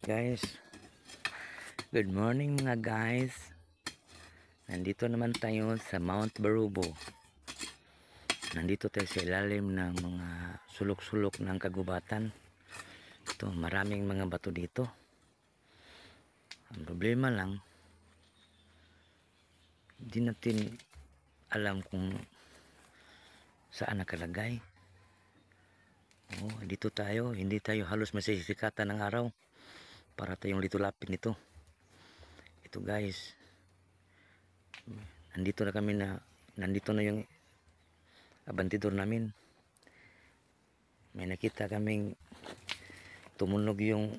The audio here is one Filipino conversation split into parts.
Guys, good morning mga guys. Nandito naman tayo sa Mount Barubo. Nandito tayo sa ilalim ng mga sulok-sulok ng kagubatan. Ito, maraming mga bato dito. Ang problema lang, hindi natin alam kung saan nakalagay. Dito tayo, hindi tayo halos masisikatan ng araw para tayong litulapin nito. Ito guys, nandito na yung abantidor namin. May nakita kaming tumunog yung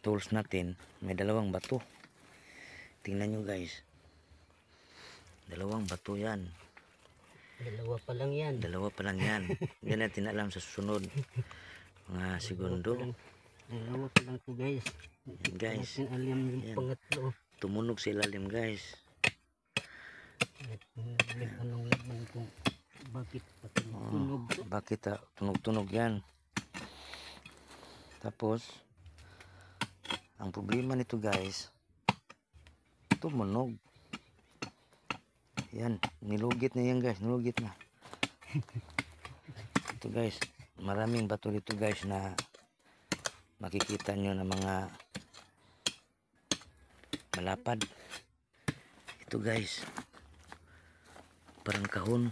tools natin. May dalawang bato. Tingnan nyo guys, dalawang bato yan. Dalawa pa lang yan. Dalawa pa lang yan. Hindi natin alam sa susunod mga segundo. Dalawa pa lang to guys. Yan guys, Alam yung yan. pangatlo. Tumunog sa ilalim guys. Anong laman kung bakit tunog to? Bakit tunog-tunog yan? Tapos ang problema nito guys, tumunog. Yan, nilugit na yan guys, nilugit na. Ito guys, maraming bato dito guys na makikita nyo na mga malapad. Ito guys, parang kahon.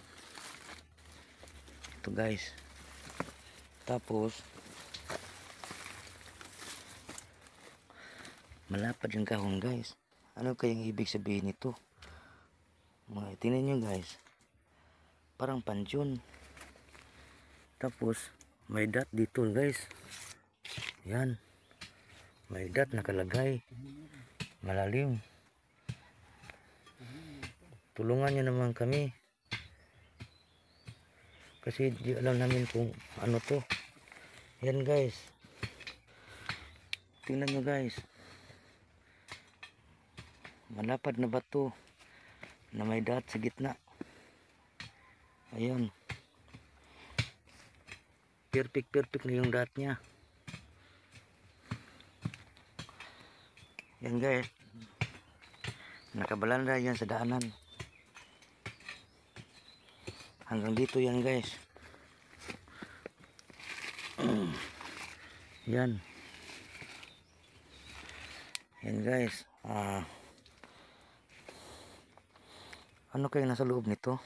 Ito guys. Tapos malapad yung kahon guys. Ano kayang ibig sabihin nito? Tingnan nyo guys, parang pansyon. Tapos may dot dito guys. Yan, may dot nakalagay malalim. Tulungan nyo naman kami kasi di alam namin kung ano to. Yan guys, tingnan nyo guys, malapad na bato na may dot sa gitna. Ayun, perfect na yung dot nya. Yan guys, nakabalanda yan sa daanan. Hanggang dito yan guys. Yan. Yan guys. Ano kayo nasa loob nito?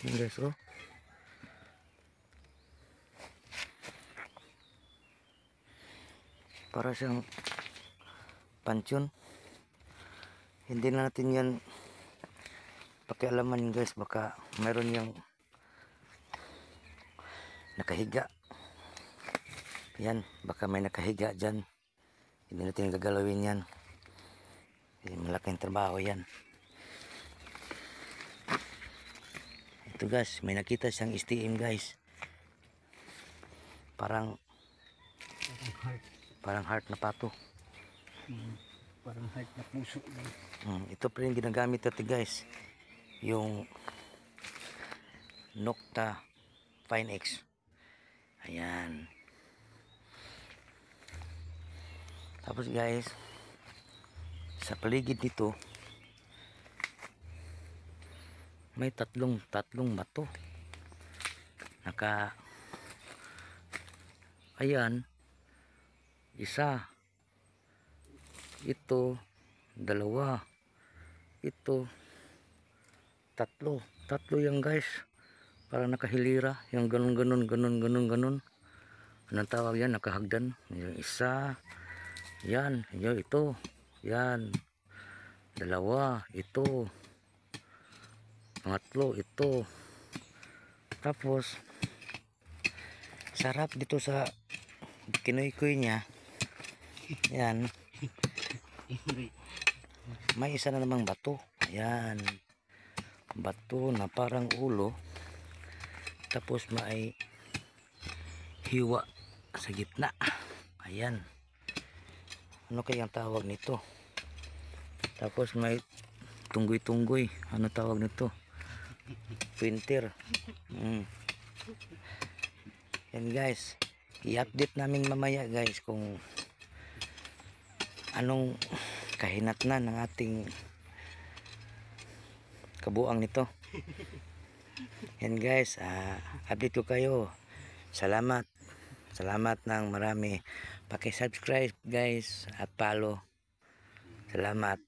Yan guys, oh. Para siyang pansyon. Hindi na natin yan pakialaman guys, baka meron yung nakahiga. Yan, baka may nakahiga dyan. Hindi natin gagalawin yan. Malaking trabaho yan. Ito guys, may nakita siyang STM guys. Parang heart na pato. Parang heart na puso. Ito pa rin ginagamit natin guys, yung Nokta Fine X. Ayan. Tapos guys, sa paligid nito may tatlong bato. Ayan, isa, ito, dalawa, ito, tatlo yan guys. Parang nakahilira, yung ganun. Anong tawag yan? Nakahagdan. Yung isa, yan, ito, yan, dalawa, ito, pangatlo, ito. Tapos sarap dito sa kinoy-koy niya. Yan, may isa na namang bato. Yan, bato na parang ulo. Tapos may hiwa sa gitna. Ayan, ano kayang tawag nito? Tapos may tunggoy. Ano tawag nito? Pinter. Yan guys, i-update namin mamaya guys kung anong kahinatnan ng ating kabuang nito. Yan guys, update ko kayo. Salamat. Salamat ng marami. Paki-subscribe guys at follow. Salamat.